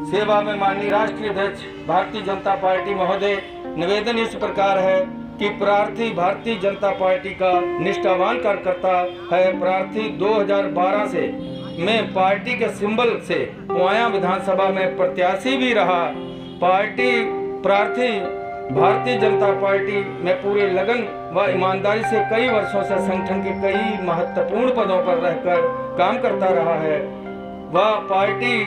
सेवा में माननीय राष्ट्रीय अध्यक्ष भारतीय जनता पार्टी महोदय, निवेदन इस प्रकार है कि प्रार्थी भारतीय जनता पार्टी का निष्ठावान कार्यकर्ता है। प्रार्थी 2012 से मैं पार्टी के सिंबल से पुआया विधानसभा में प्रत्याशी भी रहा। प्रार्थी भारतीय जनता पार्टी में पूरे लगन व ईमानदारी से कई वर्षों से संगठन के कई महत्वपूर्ण पदों पर रहकर काम करता रहा है। वह पार्टी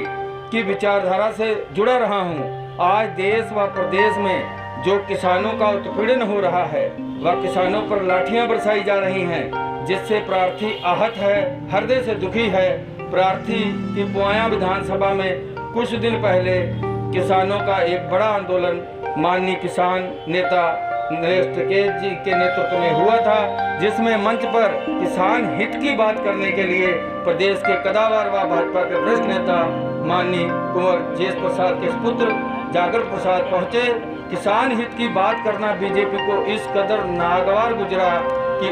की विचारधारा से जुड़ा रहा हूँ। आज देश व प्रदेश में जो किसानों का उत्पीड़न हो रहा है, वह किसानों पर लाठियां बरसाई जा रही हैं, जिससे प्रार्थी आहत है, हृदय से दुखी है। प्रार्थी की पुआया विधानसभा में कुछ दिन पहले किसानों का एक बड़ा आंदोलन माननीय किसान नेता नरेश टिकैत जी के नेतृत्व में हुआ था, जिसमें मंच पर किसान हित की बात करने के लिए प्रदेश के कदावर व भाजपा के वरिष्ठ नेता माननीय कुंवर जेस प्रसाद के पुत्र जागर प्रसाद पहुंचे। किसान हित की बात करना बीजेपी को इस कदर नागवार गुजरा कि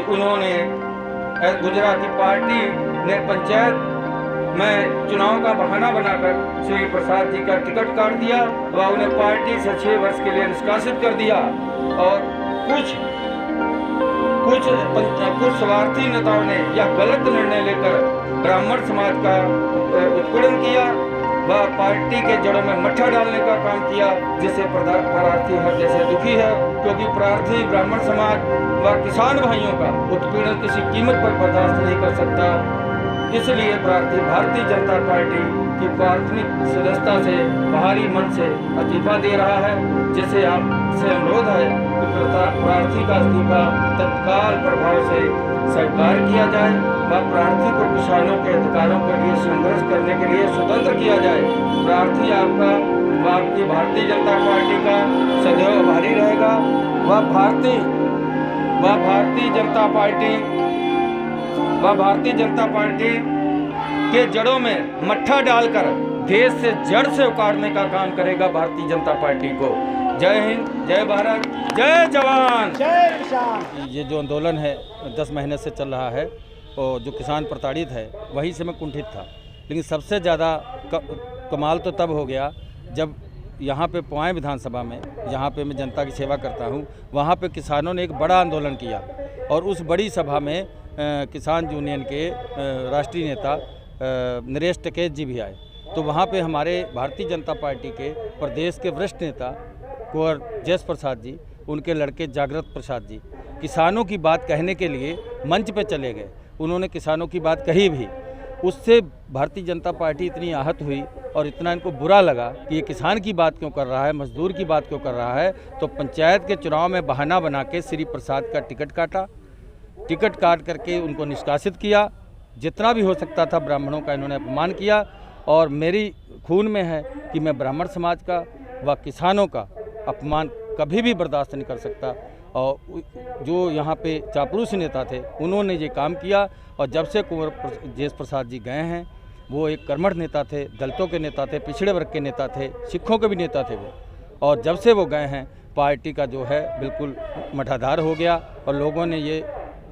की पार्टी ने पंचायत में चुनाव का बहाना बनाकर श्री प्रसाद जी का टिकट काट दिया व उन्हें पार्टी से 6 वर्ष के लिए निष्कासित कर दिया। और कुछ स्वार्थी नेताओं ने यह गलत निर्णय लेकर ब्राह्मण समाज का उत्पीड़न किया व पार्टी के जड़ों में मट्ठा डालने का काम किया, जिससे प्रार्थी हृदय से दुखी है, क्योंकि प्रार्थी ब्राह्मण समाज व किसान भाइयों का उत्पीड़न किसी कीमत पर बर्दाश्त नहीं कर सकता। इसलिए प्रार्थी भारतीय जनता पार्टी की प्राथमिक सदस्यता से बाहरी मन से इस्तीफा दे रहा है, जिसे आपसे अनुरोध है कि प्रार्थी का इस्तीफा तत्काल प्रभाव से स्वीकार किया जाए व प्रार्थी को किसानों के अधिकारों के लिए संघर्ष करने के लिए स्वतंत्र किया जाए। प्रार्थी आपका व आपकी भारतीय जनता पार्टी का सदैव आभारी रहेगा। वह भारतीय जनता पार्टी के जड़ों में मट्ठा डालकर देश से जड़ से उखाड़ने का काम करेगा भारतीय जनता पार्टी को। जय हिंद, जय भारत, जय जवान, जय किसान। ये जो आंदोलन है 10 महीने से चल रहा है और जो किसान प्रताड़ित है वहीं से मैं कुंठित था, लेकिन सबसे ज़्यादा कमाल तो तब हो गया जब यहाँ पे पुआया विधानसभा में, जहाँ पे मैं जनता की सेवा करता हूँ, वहाँ पे किसानों ने एक बड़ा आंदोलन किया और उस बड़ी सभा में किसान यूनियन के राष्ट्रीय नेता नरेश टिकैत जी भी आए। तो वहाँ पे हमारे भारतीय जनता पार्टी के प्रदेश के वरिष्ठ नेता कुंवर जेस प्रसाद जी, उनके लड़के जागृत प्रसाद जी किसानों की बात कहने के लिए मंच पे चले गए। उन्होंने किसानों की बात कही भी, उससे भारतीय जनता पार्टी इतनी आहत हुई और इतना इनको बुरा लगा कि ये किसान की बात क्यों कर रहा है, मजदूर की बात क्यों कर रहा है। तो पंचायत के चुनाव में बहाना बना के श्री प्रसाद का टिकट काट करके उनको निष्कासित किया। जितना भी हो सकता था ब्राह्मणों का इन्होंने अपमान किया और मेरी खून में है कि मैं ब्राह्मण समाज का व किसानों का अपमान कभी भी बर्दाश्त नहीं कर सकता। और जो यहाँ पे चापलूसी नेता थे उन्होंने ये काम किया, और जब से कुंवर जेस प्रसाद जी गए हैं, वो एक कर्मठ नेता थे, दलितों के नेता थे, पिछड़े वर्ग के नेता थे, सिखों के भी नेता थे वो, और जब से वो गए हैं पार्टी का जो है बिल्कुल मठाधार हो गया और लोगों ने ये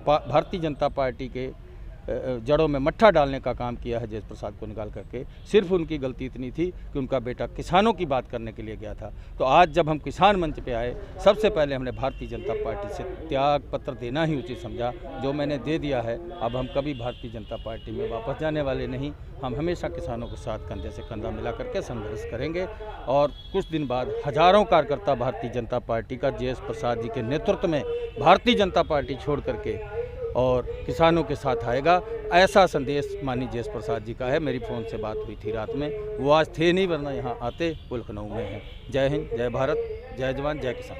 भारतीय जनता पार्टी के जड़ों में मट्ठा डालने का काम किया है जेस प्रसाद को निकाल करके। सिर्फ उनकी गलती इतनी थी कि उनका बेटा किसानों की बात करने के लिए गया था। तो आज जब हम किसान मंच पे आए, सबसे पहले हमने भारतीय जनता पार्टी से त्याग पत्र देना ही उचित समझा, जो मैंने दे दिया है। अब हम कभी भारतीय जनता पार्टी में वापस जाने वाले नहीं। हम हमेशा किसानों के साथ कंधे से कंधा मिला करके संघर्ष करेंगे और कुछ दिन बाद हजारों कार्यकर्ता भारतीय जनता पार्टी का जेस प्रसाद जी के नेतृत्व में भारतीय जनता पार्टी छोड़ करके और किसानों के साथ आएगा। ऐसा संदेश माननीय जेस प्रसाद जी का है। मेरी फ़ोन से बात हुई थी रात में, वो आज थे नहीं, वरना यहाँ आते, वो लखनऊ में हैं। जय हिंद, जय भारत, जय जवान, जय किसान।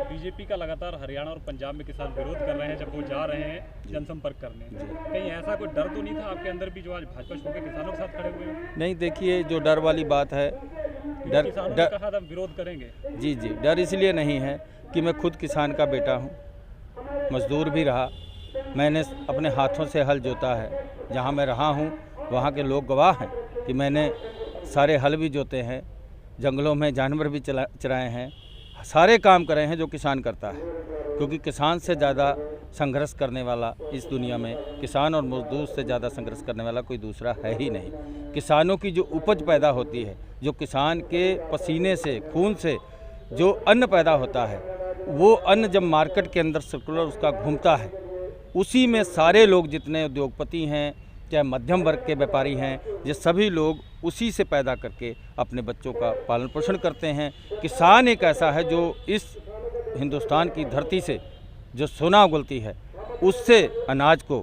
बीजेपी का लगातार हरियाणा और पंजाब में किसान विरोध कर रहे हैं जब वो जा रहे हैं जनसंपर्क करने, कहीं ऐसा कोई डर तो नहीं था आपके अंदर भी जो आज भाजपा छोड़ के किसानों के साथ खड़े हुए हैं? नहीं, देखिए जो डर वाली बात है, किसानों ने कहा था विरोध करेंगे। जी, डर इसलिए नहीं है कि मैं खुद किसान का बेटा हूँ, मजदूर भी रहा, मैंने अपने हाथों से हल जोता है। जहाँ मैं रहा हूँ वहाँ के लोग गवाह हैं कि मैंने सारे हल भी जोते हैं, जंगलों में जानवर भी चराए हैं, सारे काम करे हैं जो किसान करता है। क्योंकि किसान से ज़्यादा संघर्ष करने वाला इस दुनिया में किसान और मजदूर से ज़्यादा संघर्ष करने वाला कोई दूसरा है ही नहीं। किसानों की जो उपज पैदा होती है, जो किसान के पसीने से, खून से जो अन्न पैदा होता है, वो अन्न जब मार्केट के अंदर सर्कुलर उसका घूमता है, उसी में सारे लोग जितने उद्योगपति हैं, चाहे मध्यम वर्ग के व्यापारी हैं, ये सभी लोग उसी से पैदा करके अपने बच्चों का पालन पोषण करते हैं। किसान एक ऐसा है जो इस हिंदुस्तान की धरती से जो सोना उगलती है, उससे अनाज को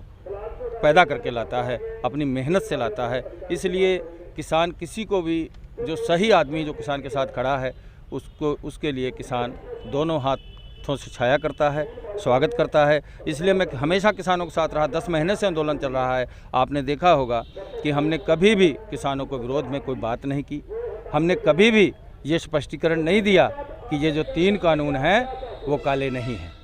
पैदा करके लाता है, अपनी मेहनत से लाता है। इसलिए किसान किसी को भी, जो सही आदमी जो किसान के साथ खड़ा है, उसके लिए किसान दोनों हाथों से छाया करता है, स्वागत करता है। इसलिए मैं हमेशा किसानों के साथ रहा। 10 महीने से आंदोलन चल रहा है। आपने देखा होगा कि हमने कभी भी किसानों को विरोध में कोई बात नहीं की। हमने कभी भी ये स्पष्टीकरण नहीं दिया कि ये जो 3 कानून हैं वो काले नहीं हैं।